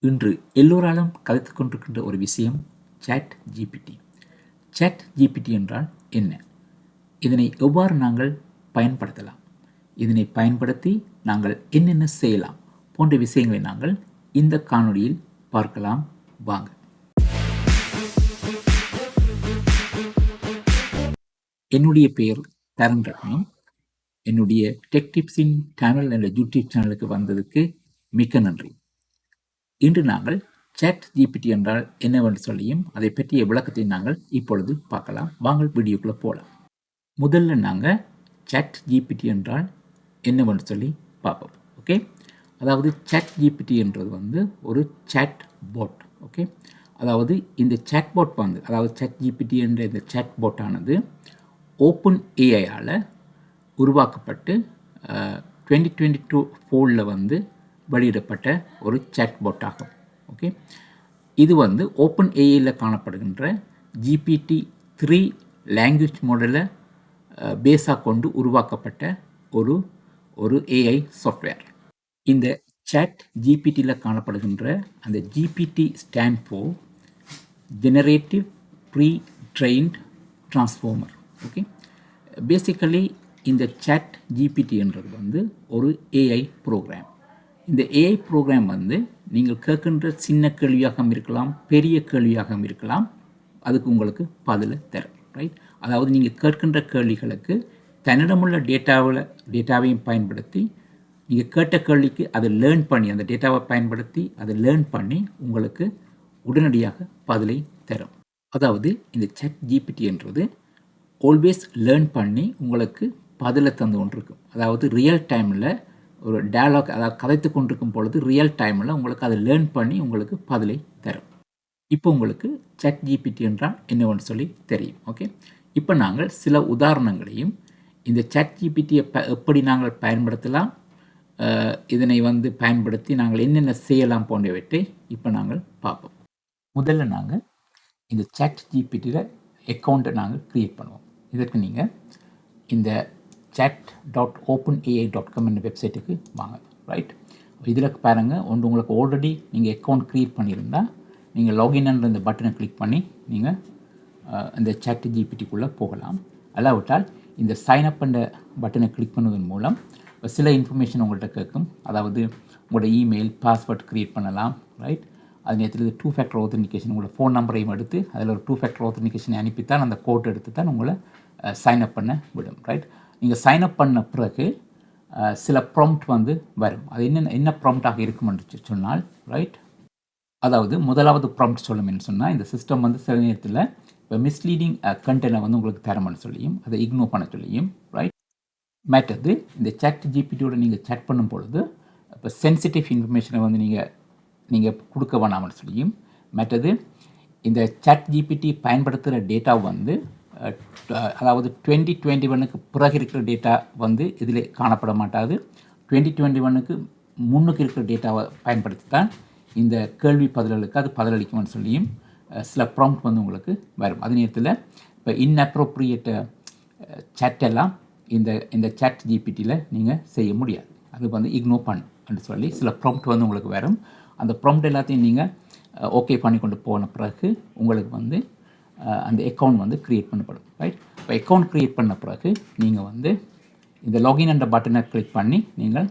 இன்று எல்லோராலும் கதைத்துக் கொண்டிருக்கின்ற ஒரு விஷயம் சாட் ஜிபிடி. சாட் ஜிபிடி என்றால் என்ன? இதனை எவ்வாறு நாங்கள் பயன்படுத்தலாம்? இதனை பயன்படுத்தி நாங்கள் என்னென்ன செய்யலாம் போன்ற விஷயங்களை நாங்கள் இந்த காணொளியில் பார்க்கலாம். வாங்க. என்னுடைய பெயர் தரன் ரத்னம். என்னுடைய டெக் டிப்ஸின் சேனல் என்ற யூடியூப் சேனலுக்கு வந்ததுக்கு மிக்க நன்றி. இன்று நாங்கள் சாட் ஜிபிடி என்றால் என்னவென்று சொல்லியும் அதை பற்றிய விளக்கத்தை நாங்கள் இப்பொழுது பார்க்கலாம். வாங்கள் வீடியோக்குள்ளே போகலாம். முதல்ல நாங்கள் சாட் ஜிபிடி என்றால் என்னவென்று சொல்லி பார்ப்போம். ஓகே, அதாவது சாட் ஜிபிடி என்றது வந்து ஒரு சாட் போட். ஓகே, அதாவது இந்த சாட்பாட் வந்து அதாவது சாட் ஜிபிடி என்ற இந்த சாட்பாட் ஆனது ஓப்பன் ஏஐயால் உருவாக்கப்பட்டு 2022 4ல் வந்து வெளியிடப்பட்ட ஒரு சாட்பாட் ஆகும். ஓகே, இது வந்து ஓப்பன் ஏஐயில் காணப்படுகின்ற GPT-3 லாங்குவேஜ் மாடலை பேஸாக கொண்டு உருவாக்கப்பட்ட ஒரு ஏஐ சாஃப்ட்வேர். இந்த சாட் ஜிபிடியில் காணப்படுகின்ற அந்த GPT stand for generative pre trained transformer. Okay, basically இந்த சாட் ஜிபிடி என்றது வந்து ஒரு ஏஐ ப்ரோக்ராம். இந்த ஏஐ ப்ரோக்ராம் வந்து நீங்கள் கேட்கின்ற சின்ன கேள்வியாகவும் இருக்கலாம், பெரிய கேள்வியாகவும் இருக்கலாம், அதுக்கு உங்களுக்கு பதிலை தரும். ரைட், அதாவது நீங்கள் கேட்கின்ற கேள்விகளுக்கு தன்னிடமுள்ள டேட்டாவையும் பயன்படுத்தி நீங்கள் கேட்ட கேள்விக்கு அதை லேர்ன் பண்ணி அந்த டேட்டாவை பயன்படுத்தி அதை லேர்ன் பண்ணி உங்களுக்கு உடனடியாக பதிலை தரும். அதாவது இந்த சாட் ஜிபிடி என்றது ஆல்வேஸ் லேர்ன் பண்ணி உங்களுக்கு பதிலை தந்து கொண்டு இருக்கும். அதாவது ரியல் டைமில் ஒரு டயலாக், அதாவது கதைத்து கொண்டிருக்கும் பொழுது ரியல் டைமில் உங்களுக்கு அதை லேர்ன் பண்ணி உங்களுக்கு பதிலை தரும். இப்போ உங்களுக்கு சாட் ஜிபிடி என்றால் என்னவென்று சொல்லி தெரியும். ஓகே, இப்போ நாங்கள் சில உதாரணங்களையும் இந்த சாட் ஜிபிடியை எப்படி நாங்கள் பயன்படுத்தலாம், இதனை வந்து பயன்படுத்தி நாங்கள் என்னென்ன செய்யலாம் போன்றவற்றை இப்போ நாங்கள் பார்ப்போம். முதல்ல நாங்கள் இந்த சாட் ஜிபிடியில் அக்கௌண்ட்டை நாங்கள் க்ரியேட் பண்ணுவோம். இதற்கு நீங்கள் இந்த chat.openai.com என்ற வெப்சைட்டுக்கு வாங்க. ரைட், இதில் பாருங்கள், உங்களுக்கு ஆல்ரெடி நீங்கள் அக்கௌண்ட் க்ரியேட் பண்ணியிருந்தால் நீங்கள் லாகின் என்ற இந்த பட்டனை கிளிக் பண்ணி நீங்கள் இந்த சாட் ஜிபிடிக்குள்ளே போகலாம். அல்லாவிட்டால் இந்த சைன்அப் என்ற பட்டனை கிளிக் பண்ணுவதன் மூலம் சில இன்ஃபர்மேஷன் உங்கள்கிட்ட கேட்கும். அதாவது உங்களோட இமெயில் பாஸ்வேர்ட் க்ரியேட் பண்ணலாம். ரைட், அது நேரத்தில் 2 ஃபேக்டர் ஆத்தென்டிகேஷன் உங்களோட ஃபோன் நம்பரையும் எடுத்து அதில் ஒரு 2 ஃபேக்டர் ஆத்தென்டிகேஷன் அனுப்பித்தான் அந்த கோட் எடுத்து தான் உங்களை சைன்அப் பண்ண விடும். ரைட், நீங்கள் சைன்அப் பண்ண பிறகு சில ப்ராம்ப்ட் வந்து வரும். அது என்ன ப்ராம்ப்டாக இருக்குமென்று சொன்னால், ரைட், அதாவது முதலாவது ப்ராம்ப்ட் சொல்லும்னு சொன்னால் இந்த சிஸ்டம் வந்து சில நேரத்தில் இப்போ மிஸ்லீடிங் கண்டென்ட்டை வந்து உங்களுக்கு தரணும்னு சொல்லியும் அதை இக்னோர் பண்ண சொல்லியும். ரைட், மற்றது இந்த சாட் ஜிபிடியோட நீங்கள் சேட் பண்ணும் பொழுது இப்போ சென்சிட்டிவ் இன்ஃபர்மேஷனை வந்து நீங்கள் கொடுக்க வேணாம்னு சொல்லியும். மற்றது இந்த சாட் ஜிபிடி பயன்படுத்துகிற டேட்டா வந்து அதாவது 2021க்கு பிறகு இருக்கிற டேட்டா வந்து இதில் காணப்பட மாட்டாது. 2021க்கு முன்னுக்கு இருக்கிற டேட்டாவை பயன்படுத்தி தான் இந்த கேள்வி பதில்களுக்கு அது பதிலளிக்கும்னு சொல்லியும் சில ப்ராம்ப்ட் வந்து உங்களுக்கு வரும். அதே நேரத்தில் இப்போ இன்அப்ரோப்ரியேட் சேட்டெல்லாம் இந்த சாட் ஜிபிடியில் நீங்கள் செய்ய முடியாது. அது வந்து இக்னோர் பண்ணுன்னு சொல்லி சில ப்ராம்ப்ட் வந்து உங்களுக்கு வரும். அந்த ப்ராம்ப்ட் எல்லாத்தையும் நீங்கள் ஓகே பண்ணி கொண்டு போன பிறகு உங்களுக்கு வந்து அந்த அக்கௌண்ட் வந்து க்ரியேட் பண்ணப்படும். ரைட், இப்போ அக்கௌண்ட் க்ரியேட் பண்ண பிறகு நீங்கள் வந்து இந்த லாகின் என்ற பட்டனை கிளிக் பண்ணி நீங்கள்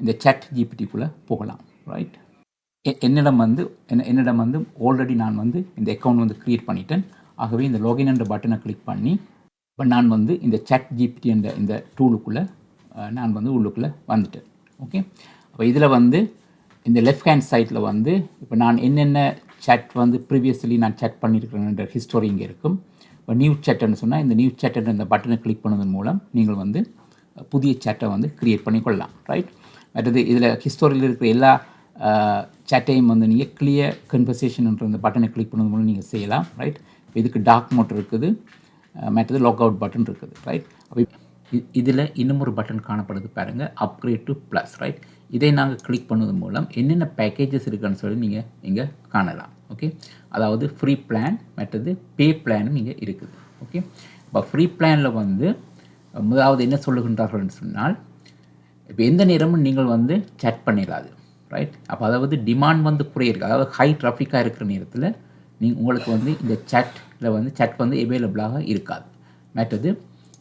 இந்த சாட் ஜிபிடிக்குள்ளே போகலாம். ரைட், என்னிடம் வந்து ஆல்ரெடி நான் வந்து இந்த அக்கௌண்ட் வந்து க்ரியேட் பண்ணிட்டேன். ஆகவே இந்த லாகின் என்ற பட்டனை கிளிக் பண்ணி இப்போ நான் வந்து இந்த சாட் ஜிபிடி என்ற இந்த டூலுக்குள்ளே நான் வந்து உள்ளுக்குள்ளே வந்துட்டேன். ஓகே, அப்போ இதில் வந்து இந்த லெஃப்ட் ஹேண்ட் சைடில் வந்து இப்போ நான் என்னென்ன சேட் வந்து ப்ரீவியஸ்லி நான் சேட் பண்ணியிருக்கிறேன்ற ஹிஸ்டோரி இங்கே இருக்கும். இப்போ நியூ சேட்டுன்னு சொன்னால் இந்த நியூ சேட்டுன்ற இந்த பட்டனை கிளிக் பண்ணுவதன் மூலம் நீங்கள் வந்து புதிய சேட்டை வந்து க்ரியேட் பண்ணிக்கொள்ளலாம். ரைட், மற்றது இதில் ஹிஸ்டோரியில் இருக்கிற எல்லா சேட்டையும் வந்து நீங்கள் கிளியர் கன்வர்சேஷன்ன்ற இந்த பட்டனை கிளிக் பண்ணுவதன் மூலம் நீங்கள் செய்யலாம். ரைட், இப்போ இதுக்கு டார்க் மோட் இருக்குது, மற்றது லாக் அவுட் பட்டன் இருக்குது. ரைட், அப்போ இதில் இன்னும் ஒரு பட்டன் காணப்படுது பாருங்கள், அப்கிரேட் டு ப்ளஸ். ரைட், இதை நாங்கள் கிளிக் பண்ணுவதன் மூலம் என்னென்ன பேக்கேஜஸ் இருக்குன்னு சொல்லி நீங்கள் இங்கே காணலாம். ஓகே, அதாவது ஃப்ரீ பிளான் மற்றது பே பிளானும் இங்கே இருக்குது. ஓகே, இப்போ ஃப்ரீ பிளானில் வந்து முதலாவது என்ன சொல்லுகின்றார்கள்னு சொன்னால், இப்போ எந்த நேரமும் நீங்கள் வந்து சேட் பண்ணிடாது. ரைட். அப்போ அதாவது டிமாண்ட் வந்து குறையிருக்கு, அதாவது ஹை ட்ராஃபிக்காக இருக்கிற நேரத்தில் உங்களுக்கு வந்து இந்த சேட்டில் வந்து சேட் வந்து அவைலபிளாக இருக்காது. மற்றது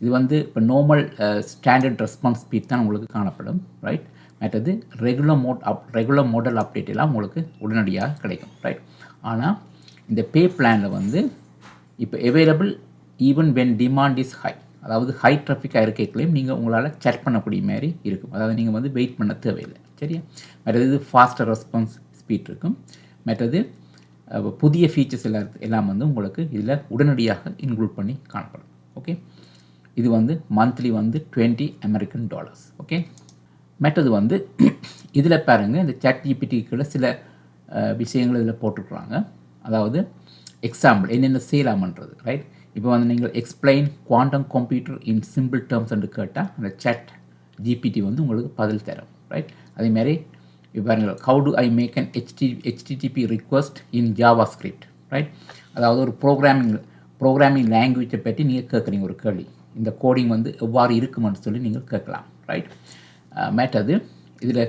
இது வந்து இப்போ நார்மல் ஸ்டாண்டர்ட் ரெஸ்பான்ஸ் ஸ்பீட் தான் உங்களுக்கு காணப்படும், ரைட். மற்றது ரெகுலர் மாடல் அப்டேட் எல்லாம் உங்களுக்கு உடனடியாக கிடைக்கும், ரைட். ஆனால் இந்த பே பிளானில் வந்து இப்போ available even when demand is high, அதாவது ஹை ட்ராஃபிக்காக இருக்கைகளையும் நீங்கள் உங்களால் சேட் பண்ணக்கூடிய மாதிரி இருக்கும். அதாவது நீங்கள் வந்து வெயிட் பண்ண தேவையில்லை, சரியா. மற்றது ஃபாஸ்டர் ரெஸ்பான்ஸ் ஸ்பீட் இருக்கும். மற்றது புதிய ஃபீச்சர்ஸ் எல்லாம் வந்து உங்களுக்கு இதில் உடனடியாக இன்க்ளூட் பண்ணி காணப்படும். ஓகே, இது வந்து மந்த்லி வந்து $20. ஓகே. மற்றது வந்து இதில் பாருங்கள், இந்த ChatGPTக்குள்ள சில விஷயங்கள் இதில் போட்டுருக்குறாங்க. அதாவது எக்ஸாம்பிள் என்னென்ன செய்யலாமன்றது, ரைட். இப்போ வந்து நீங்கள் எக்ஸ்பிளைன் குவாண்டம் கம்ப்யூட்டர் இன் சிம்பிள் டேர்ம்ஸ் என்று கேட்டால் அந்த ChatGPT வந்து உங்களுக்கு பதில் தரும், ரைட். அதேமாதிரி இப்போ பாருங்கள், how do I make an HTTP request in JavaScript, right. அதாவது ஒரு ப்ரோக்ராமிங் லாங்குவேஜை பற்றி நீங்கள் கேட்குறீங்க ஒரு கேள்வி, இந்த கோடிங் வந்து எவ்வாறு இருக்குமென்னு சொல்லி நீங்கள் கேட்கலாம், ரைட். மற்றது இதில்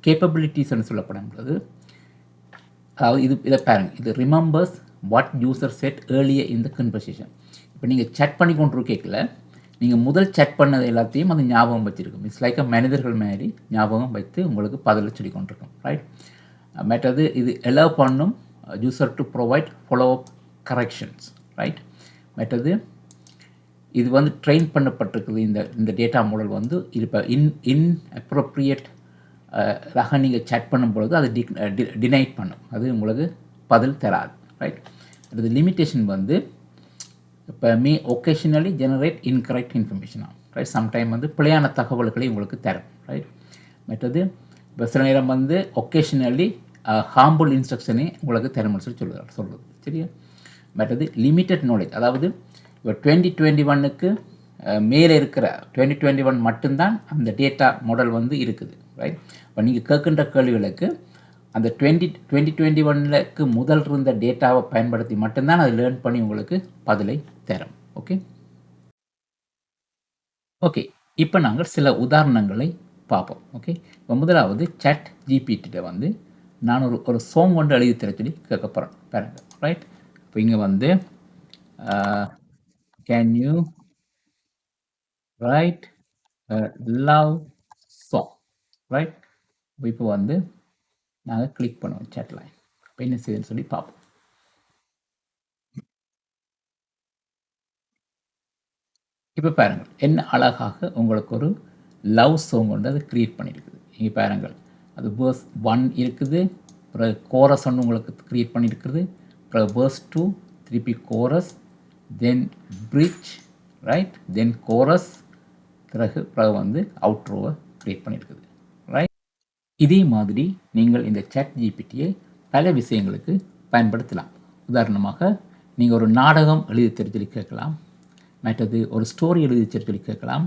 கேப்பபிலிட்டிஸ்ன்னு சொல்லப்படும்போது, அதாவது இதை பாருங்கள், இது remembers what user said earlier in the conversation. இப்போ நீங்கள் சேட் பண்ணி கொண்டு கேட்கல, நீங்கள் முதல் சேட் பண்ணது எல்லாத்தையும் அது ஞாபகம் வச்சுருக்கும். இட்ஸ் லைக் மனிதர்கள் மாதிரி ஞாபகம் வைத்து உங்களுக்கு பதில் சொல்லி கொண்டிருக்கும், ரைட். மற்றது இது அலோவ் பண்ணும் user to provide follow up corrections, right. மற்றது இது வந்து ட்ரெயின் பண்ணப்பட்டிருக்குது. இந்த டேட்டா மாடல் வந்து இப்போ இன்அப்ரோப்ரியேட் ரக நீங்கள் சேட் பண்ணும்பொழுது அது டினைட் பண்ணும், அது உங்களுக்கு பதில் தராது, ரைட். அது லிமிட்டேஷன் வந்து இப்போ ஒகேஷனலி ஜெனரேட் இன்கரெக்ட் இன்ஃபர்மேஷனாக, ரைட். சம்டைம் வந்து பிழையான தகவல்களை உங்களுக்கு தரும், ரைட். மற்றது இப்போ சில நேரம் வந்து ஒகேஷனலி ஹார்ம்ஃபுல் இன்ஸ்ட்ரக்ஷனே உங்களுக்கு தரும்னு சொல்லுது, சரியா. மற்றது லிமிட்டட் நாலேஜ், அதாவது இப்போ 2021க்கு மேலே இருக்கிற 2021 மட்டும்தான் அந்த டேட்டா மாடல் வந்து இருக்குது, ரைட். இப்போ நீங்கள் கேட்கின்ற கேள்விகளுக்கு அந்த 2021க்கு முதல் இருந்த டேட்டாவை பயன்படுத்தி மட்டும்தான் அதை லேர்ன் பண்ணி உங்களுக்கு பதிலை தரும். ஓகே ஓகே இப்போ நாங்கள் சில உதாரணங்களை பார்ப்போம். ஓகே, இப்போ முதலாவது ChatGPT வந்து நான் ஒரு சாங் ஒன்று எழுதி தர சொல்லி கேட்க போகிறேன், பாருங்க, ரைட். இப்போ இங்கே வந்து can you right love song, right. இப்போ வந்து நாங்கள் கிளிக் பண்ணுவோம் சேட்டில், இப்போ என்ன செய்யுதுன்னு சொல்லி பார்ப்போம். இப்போ பாருங்கள், என்ன அழகாக உங்களுக்கு ஒரு லவ் சாங் ஒன்று அது க்ரியேட் பண்ணியிருக்குது. இங்கே பாருங்கள், அது வேர்ஸ் 1 இருக்குது, அப்புறம் கோரஸ் ஒன்று உங்களுக்கு க்ரியேட் பண்ணியிருக்குது, அப்புறம் வேர்ஸ் 2, திருப்பி கோரஸ், தென் பிரிட்ஜ், ரைட், தென் கோரஸ், பிறகு வந்து அவுட்ரோவை க்ரியேட் பண்ணியிருக்குது, ரைட். இதே மாதிரி நீங்கள் இந்த ChatGPTயை பல விஷயங்களுக்கு பயன்படுத்தலாம். உதாரணமாக நீங்கள் ஒரு நாடகம் எழுதி தெரிஞ்சு கேட்கலாம், மற்றது ஒரு ஸ்டோரி எழுதி சொல்லி கேட்கலாம்,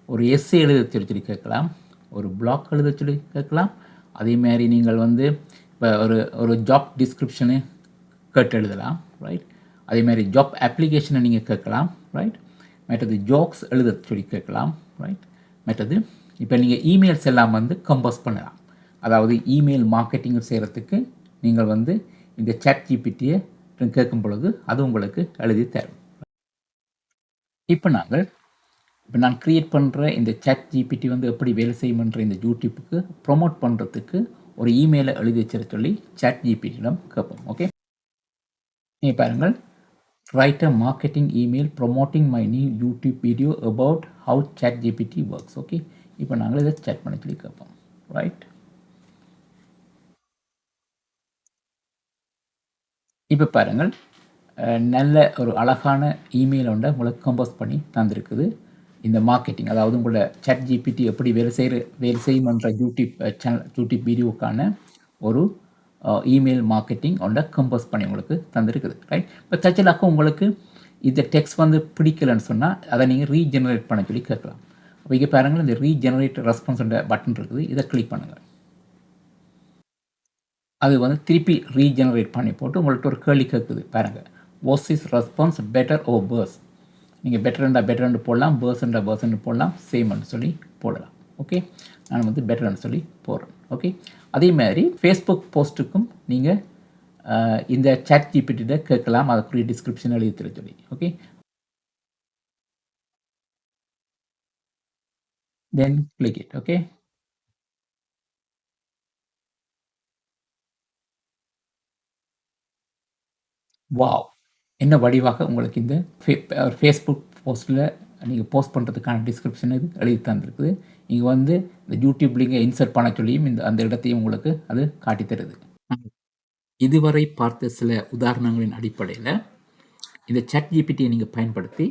ஒரு எஸ்ஸே எழுத சொல்லி கேட்கலாம், ஒரு பிளாக் எழுத சொல்லி கேட்கலாம். அதேமாதிரி நீங்கள் வந்து இப்போ ஒரு ஜாப் டிஸ்கிரிப்ஷனு கேட்டு எழுதலாம், ரைட். அதேமாதிரி ஜாப் அப்ளிகேஷனை நீங்கள் கேட்கலாம், ரைட். மற்றது ஜோக்ஸ் எழுத சொல்லி கேட்கலாம், ரைட். மற்றது இப்போ நீங்கள் இமெயில்ஸ் எல்லாம் வந்து கம்போஸ் பண்ணலாம், அதாவது இமெயில் மார்க்கெட்டிங் செய்கிறதுக்கு நீங்கள் வந்து இந்த ChatGPTயை கேட்கும் பொழுது அது உங்களுக்கு எழுதி தரும். இப்போ நான் க்ரியேட் பண்ணுற இந்த ChatGPT வந்து எப்படி வேலை செய்யும்ன்ற இந்த யூடியூப்புக்கு ப்ரொமோட் பண்ணுறதுக்கு ஒரு இமெயிலை எழுதி வச்சிட சொல்லி ChatGPTயிடம் கேட்போம். ஓகே, நீங்கள் பாருங்கள், right a marketing email promoting my new YouTube video about how ChatGPT works. Okay, இப்போ நாங்கள் இதை சேட் பண்ணி சொல்லி கேட்போம், ரைட். இப்போ பாருங்கள், நல்ல ஒரு அழகான இமெயில் ஒன்றை உங்களுக்கு கம்போஸ் பண்ணி தந்திருக்குது. இந்த மார்க்கெட்டிங், அதாவது உங்களோட ChatGPT எப்படி வேலை செய்யும்ன்ற யூடியூப் வீடியோக்கான ஒரு இமெயில் மார்க்கெட்டிங் ஒன்றை கம்போஸ் பண்ணி உங்களுக்கு தந்திருக்குது, ரைட். இப்போ தச்சலாக்க உங்களுக்கு இந்த டெக்ஸ்ட் வந்து பிடிக்கலன்னு சொன்னால் அதை நீங்கள் ரீஜெனரேட் பண்ண சொல்லி கேட்கலாம். அப்போ இங்கே பாருங்கள், இந்த ரீஜெனரேட் ரெஸ்பான்ஸ்ன்ற பட்டன் இருக்குது, இதை கிளிக் பண்ணுங்கள். அது வந்து திருப்பி ரீஜெனரேட் பண்ணி போட்டு உங்கள்கிட்ட ஒரு கேள்வி கேட்குது, பாருங்கள், was is response better or worse. நீங்கள் பெட்டர்ன்னு போடலாம், பர்ஸ்ன்னு போடலாம், சேம்னு சொல்லி போடலாம். ஓகே, நான் வந்து பெட்டர்னு சொல்லி போடுறேன். ஓகே, அதே மாதிரி ஃபேஸ்புக் போஸ்ட்டுக்கும் நீங்கள் இந்த சாட் ஜிபிடிட்ட கேட்கலாம், அதுக்குரிய டிஸ்கிரிப்ஷன் எழுதி தர சொல்லி. Okay, then click it. Okay, wow, என்ன வடிவாக உங்களுக்கு இந்த ஃபேஸ்புக் போஸ்ட்டில் நீங்கள் போஸ்ட் பண்ணுறதுக்கான டிஸ்கிரிப்ஷன் இது எழுதி தந்திருக்குது. இங்கே வந்து இந்த யூடியூப் லிங்கை இன்சர்ட் பண்ண சொல்லியும் அந்த இடத்தையும் உங்களுக்கு அது காட்டி தருது. இதுவரை பார்த்த சில உதாரணங்களின் அடிப்படையில் இந்த சாட் ஜிபிடியை நீங்கள் பயன்படுத்தி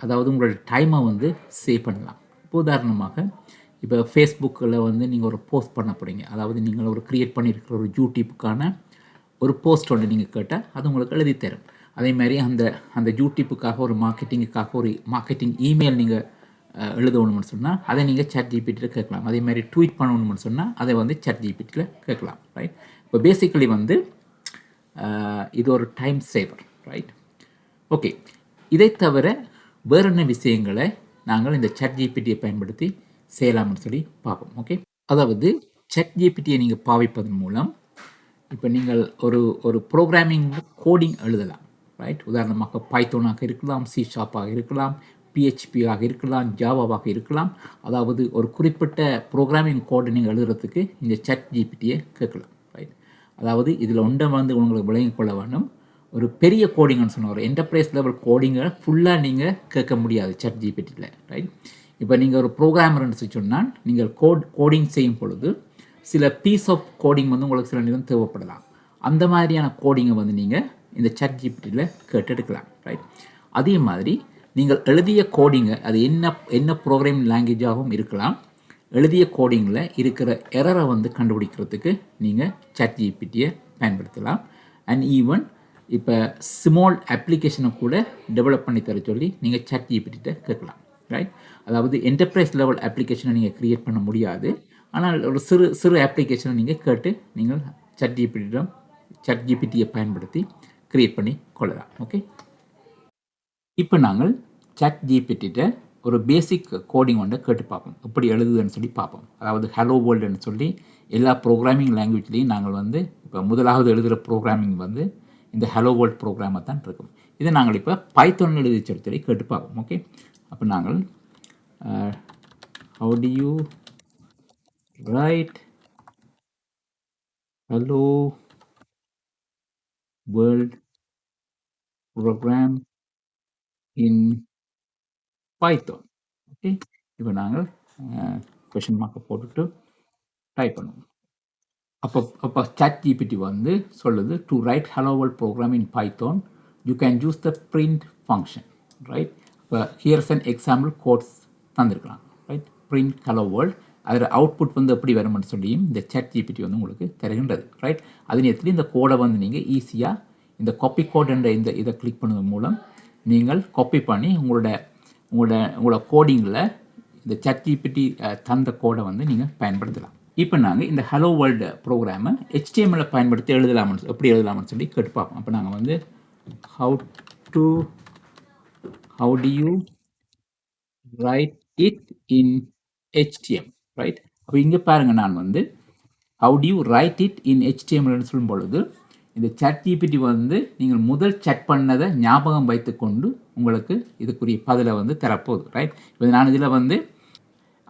அதாவது உங்களோட டைமை வந்து சேவ் பண்ணலாம். இப்போ உதாரணமாக இப்போ ஃபேஸ்புக்கில் வந்து நீங்கள் ஒரு போஸ்ட் பண்ண போகிறீங்க, அதாவது நீங்கள் ஒரு க்ரியேட் பண்ணியிருக்கிற ஒரு யூடியூப்புக்கான ஒரு போஸ்ட் ஒன்று நீங்கள் கேட்டால் அது உங்களுக்கு எழுதி தரும். அதே மாதிரி அந்த அந்த யூடியூப்புக்காக ஒரு மார்க்கெட்டிங்குக்காக ஒரு மார்க்கெட்டிங் இமெயில் நீங்கள் எழுதணும்னு சொன்னால் அதை நீங்கள் சாட் ஜிபிடியில் கேட்கலாம். அதே மாதிரி ட்வீட் பண்ணணும்னு சொன்னால் அதை வந்து சாட் ஜிபிடியில் கேட்கலாம். ரைட், இப்போ பேசிக்கலி வந்து இது ஒரு டைம் சேவர். ரைட், ஓகே, இதை தவிர வேறு என்ன விஷயங்களை நாங்கள் இந்த சாட் ஜிபிடியை பயன்படுத்தி செய்யலாம்னு சொல்லி பார்ப்போம். ஓகே, அதாவது சாட் ஜிபிடியை நீங்கள் பாவிப்பதன் மூலம் இப்போ நீங்கள் ஒரு ப்ரோக்ராமிங் கோடிங் எழுதலாம். ரைட், உதாரணமாக பைத்தோனாக இருக்கலாம், சி ஷார்ப்பாக இருக்கலாம், பிஹெச்பியாக இருக்கலாம், ஜாவாவாக இருக்கலாம். அதாவது ஒரு குறிப்பிட்ட ப்ரோக்ராமிங் கோடை நீங்கள் எழுதுறதுக்கு இந்த சாட் ஜிபிடியை கேட்கலாம். ரைட், அதாவது இதில் ஒன்றை வந்து உங்களுக்கு விளங்கிக் கொள்ள வேண்டும். ஒரு பெரிய கோடிங்னு சொன்னால் ஒரு என்டர்பிரைஸ் லெவல் கோடிங்கை ஃபுல்லாக நீங்கள் கேட்க முடியாது சாட் ஜிபிடியில். ரைட், இப்போ நீங்கள் ஒரு ப்ரோக்ராமர்னு சொன்னால் நீங்கள் கோடிங் செய்யும் பொழுது சில பீஸ் ஆஃப் கோடிங் வந்து உங்களுக்கு சில நேரம் தேவைப்படலாம். அந்த மாதிரியான கோடிங்கை வந்து நீங்கள் இந்த சாட் ஜிபிடியில் கேட்டெடுக்கலாம். ரைட், அதே மாதிரி நீங்கள் எழுதிய கோடிங்கை அது என்ன ப்ரோக்ராமிங் லாங்குவேஜாகவும் இருக்கலாம், எழுதிய கோடிங்கில் இருக்கிற எரரை வந்து கண்டுபிடிக்கிறதுக்கு நீங்கள் சாட் ஜிபிடியை பயன்படுத்தலாம். அண்ட் ஈவன் இப்போ ஸ்மால் அப்ளிகேஷனை கூட டெவலப் பண்ணி தர சொல்லி நீங்கள் சாட் ஜிபிடிட்ட கேட்கலாம். ரைட், அதாவது என்டர்பிரைஸ் லெவல் அப்ளிகேஷனை நீங்கள் க்ரியேட் பண்ண முடியாது, ஆனால் ஒரு சிறு அப்ளிகேஷனை நீங்கள் கேட்டு நீங்கள் சாட் ஜிபிடியை பயன்படுத்தி க்ரியேட் பண்ணி கொள்ளலாம். ஓகே, இப்போ நாங்கள் சாட் ஜிபிடிட்ட ஒரு பேசிக் கோடிங் ஒன்றை கேட்டு பார்ப்போம், எப்படி எழுதுதுன்னு சொல்லி பார்ப்போம். அதாவது ஹலோ வேர்ல்டுன்னு சொல்லி எல்லா ப்ரோக்ராமிங் லாங்குவேஜ்லேயும் நாங்கள் வந்து இப்போ முதலாவது எழுதுகிற ப்ரோக்ராமிங் வந்து இந்த ஹலோ வேர்ல்ட் ப்ரோக்ராமாக தான் இருக்கும். இதை நாங்கள் இப்போ பைத்தோன் எழுதி சொல்லி கேட்டு பார்ப்போம். ஓகே, அப்போ நாங்கள் how do you write hello world program in python. Okay, இப்போ நாங்கள் கொஷின் மார்க்கை போட்டுட்டு டைப் பண்ணுவோம். அப்போ சாட் ஜிபிடி வந்து சொல்லுது to write hello world program in Python you can use the print function. Right, இப்போ ஹியர்ஸ் அண்ட் எக்ஸாம்பிள் கோட்ஸ் தந்திருக்கலாம். ரைட், பிரிண்ட் ஹலோ வேர்ல்ட், அதில் அவுட்புட் வந்து எப்படி வரும்னு சொல்லியும் இந்த சாட் ஜிபிடி வந்து உங்களுக்கு தருகின்றது. ரைட், அது நேரத்தில் இந்த கோடை வந்து நீங்கள் ஈஸியாக இந்த காப்பி கோட் என்ற இதை கிளிக் பண்ணுவதன் மூலம் நீங்கள் காப்பி பண்ணி உங்களோட கோடிங்கில் இந்த சாட் ஜிபிடி தந்த கோடை வந்து நீங்கள் பயன்படுத்தலாம். இப்போ நாங்கள் இந்த ஹலோ வேர்ல்டு ப்ரோக்ராமை HTML பயன்படுத்தி எழுதலாம்னு எப்படி எழுதலாம்னு சொல்லி கேட்டு பார்ப்போம். அப்போ நாங்கள் வந்து how do you write it in HTML. Right, அப்போ இங்கே பாருங்கள், நான் வந்து how do you write it in HTMLன்னு சொல்லும் பொழுது இந்த சாட் ஜிபிடி வந்து நீங்கள் முதல் சாட் பண்ணதை ஞாபகம் வைத்துக்கொண்டு உங்களுக்கு இதுக்குரிய பதிலை வந்து தரப்போகுது. ரைட், இப்போ நான் இதில் வந்து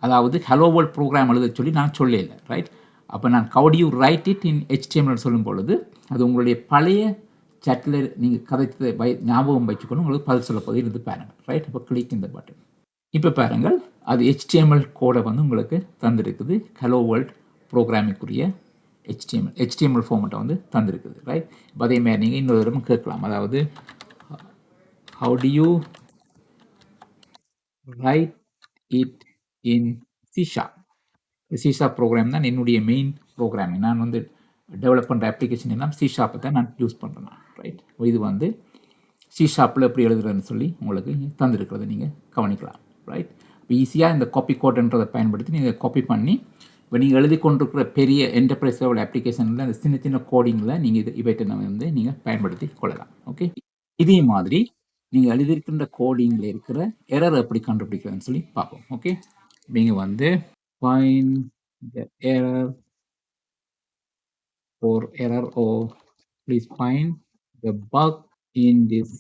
அதாவது ஹலோ வேர்ல்ட் ப்ரோக்ராம் எழுத சொல்லி நான் சொல்லல. ரைட், அப்போ நான் how do you write it in HTML சொல்லும் பொழுது அது உங்களுடைய பழைய சாட்டில் நீங்கள் கதைத்ததை ஞாபகம் வச்சுக்கொண்டு உங்களுக்கு பதில் சொல்ல போது இருந்து பாருங்கள். ரைட், இப்போ கிளிக் இந்த பட்டன். இப்போ பாருங்கள், அது HTML கோடை வந்து உங்களுக்கு தந்திருக்குது. ஹலோ வேர்ல்ட் ப்ரோக்ராமுக்குரிய HTML ஃபார்மெட்டை வந்து தந்திருக்குது. ரைட், இப்போ அதேமாதிரி நீங்கள் இன்னொரு தடவை கேட்கலாம், அதாவது how do you write it in C#. C# program தான் என்னுடைய மெயின் ப்ரோக்ராமிங். நான் வந்து டெவலப் பண்ணுற அப்ளிகேஷன் எல்லாம் C# தான் நான் யூஸ் பண்ணுறேன். ரைட், இது வந்து C# எப்படி எழுதுறதுன்னு சொல்லி உங்களுக்கு தந்திருக்கிறத நீங்கள் கவனிக்கலாம். ரைட், இப்போ ஈஸியாக இந்த காப்பி கோட்ன்றதை பயன்படுத்தி நீங்கள் காப்பி பண்ணி இப்போ நீங்கள் எழுதி கொண்டிருக்கிற பெரிய என்டர்பிரைஸ் லெவல் அப்ளிகேஷனில் அந்த சின்ன சின்ன கோடிங்கில் நீங்கள் இவற்றை வந்து நீங்கள் பயன்படுத்தி கொள்ளலாம். ஓகே, இதே மாதிரி நீங்கள் எழுதியிருக்கின்ற கோடிங்கில் இருக்கிற எரர் எப்படி கண்டுபிடிக்கிறதுன்னு சொல்லி பார்ப்போம். ஓகே, நீங்கள் வந்து find the error or error or please find the bug in this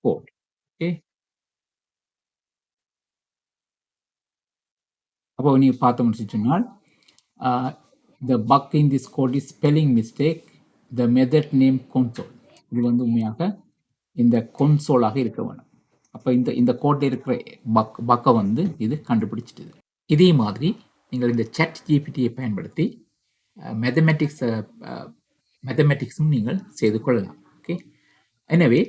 code. Okay, அப்போ நீங்கள் பார்த்தோம்னு சொன்னால் the bug in this code is spelling mistake, the method name console. இது வந்து உண்மையாக இந்த console-ஆக இருக்க வேணும். அப்போ இந்த இந்த கோட்டில் இருக்கிற பக்கை வந்து இது கண்டுபிடிச்சிட்டுது. இதே மாதிரி நீங்கள் இந்த chat ஜிபிடியை பயன்படுத்தி மேத்தமெட்டிக்ஸும் நீங்கள் செய்து கொள்ளலாம். ஓகே, எனவே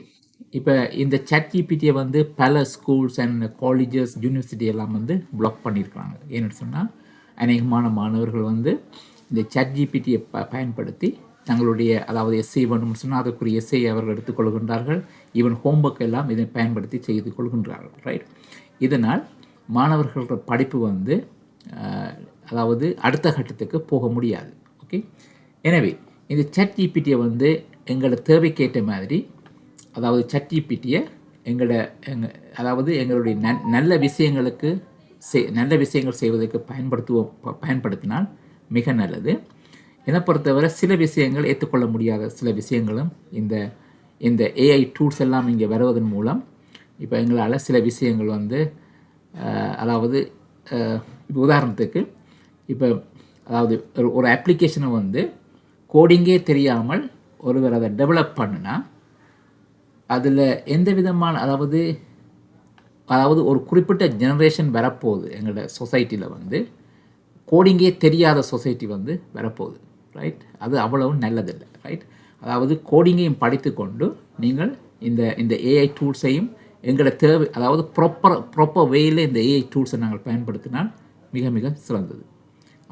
இப்போ இந்த chat ஜிபிடியை வந்து பல ஸ்கூல்ஸ் அண்ட் காலேஜஸ் யூனிவர்சிட்டி எல்லாம் வந்து பிளாக் பண்ணியிருக்கிறாங்க. ஏன்னு சொன்னால் அநேகமான மாணவர்கள் வந்து இந்த chat ஜிபிடியை பயன்படுத்தி தங்களுடைய அதாவது எஸ்ஏ வேணும்னு சொன்னால் அதற்குரிய எஸ்ஏ அவர்கள் எடுத்துக்கொள்கின்றார்கள். ஈவன் ஹோம்ஒர்க் எல்லாம் இதை பயன்படுத்தி செய்து கொள்கின்றார்கள். ரைட், இதனால் மாணவர்களோட படிப்பு வந்து அதாவது அடுத்த கட்டத்துக்கு போக முடியாது. ஓகே, எனவே இந்த chat ஜிபிடியை வந்து எங்களோட தேவைக்கேற்ற மாதிரி அதாவது chat ஜிபிடியை அதாவது எங்களுடைய நல்ல விஷயங்களுக்கு நல்ல விஷயங்கள் செய்வதற்கு பயன்படுத்தினால் மிக நல்லது. என்னை பொறுத்தவரை சில விஷயங்கள் ஏற்றுக்கொள்ள முடியாத சில விஷயங்களும் இந்த ஏஐ டூல்ஸ் எல்லாம் இங்கே வருவதன் மூலம் இப்போ எங்களால் சில விஷயங்கள் வந்து அதாவது இப்போ உதாரணத்துக்கு இப்போ அதாவது ஒரு அப்ளிகேஷனை வந்து கோடிங்கே தெரியாமல் ஒருவர் அதை டெவலப் பண்ணுனா அதில் எந்த விதமான அதாவது ஒரு குறிப்பிட்ட ஜெனரேஷன் வரப்போகுது. எங்களோட சொசைட்டியில் வந்து கோடிங்கே தெரியாத சொசைட்டி வந்து வரப்போகுது. ரைட், அது அவ்வளவு நல்லதில்லை. ரைட், அதாவது கோடிங்கையும் படித்து கொண்டு நீங்கள் இந்த ஏஐ டூல்ஸையும் எங்களோட தேவை அதாவது ப்ராப்பர் வேயில் இந்த ஏஐ டூல்ஸை நாங்கள் பயன்படுத்தினால் மிக மிக சிறந்தது.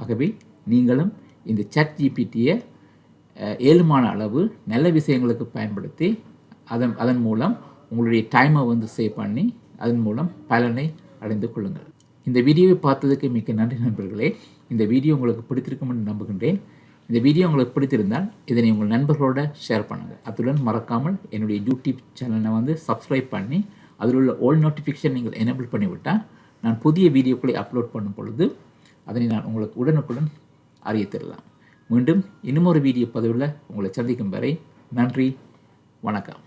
ஆகவே நீங்களும் இந்த chat ஜிபிடியை ஏழுமான அளவு நல்ல விஷயங்களுக்கு பயன்படுத்தி அதன் மூலம் உங்களுடைய டைமை வந்து சேவ் பண்ணி அதன் மூலம் பலனை அடைந்து கொள்ளுங்கள். இந்த வீடியோவை பார்த்ததுக்கு மிக்க நன்றி நண்பர்களே. இந்த வீடியோ உங்களுக்கு பிடித்திருக்கும் என்று நம்புகின்றேன். இந்த வீடியோ உங்களுக்கு பிடித்திருந்தால் இதனை உங்கள் நண்பர்களோட ஷேர் பண்ணுங்கள். அத்துடன் மறக்காமல் என்னுடைய யூடியூப் சேனலை வந்து சப்ஸ்கிரைப் பண்ணி அதில் உள்ள ஆல் நோட்டிஃபிகேஷன் நீங்கள் எனேபிள் பண்ணிவிட்டால் நான் புதிய வீடியோக்களை அப்லோட் பண்ணும் பொழுது அதனை நான் உங்களுக்கு உடனுக்குடன் அறிய தரலாம். மீண்டும் இன்னும் ஒரு வீடியோ பதிவில் உங்களை சந்திக்கும் வரை நன்றி, வணக்கம்.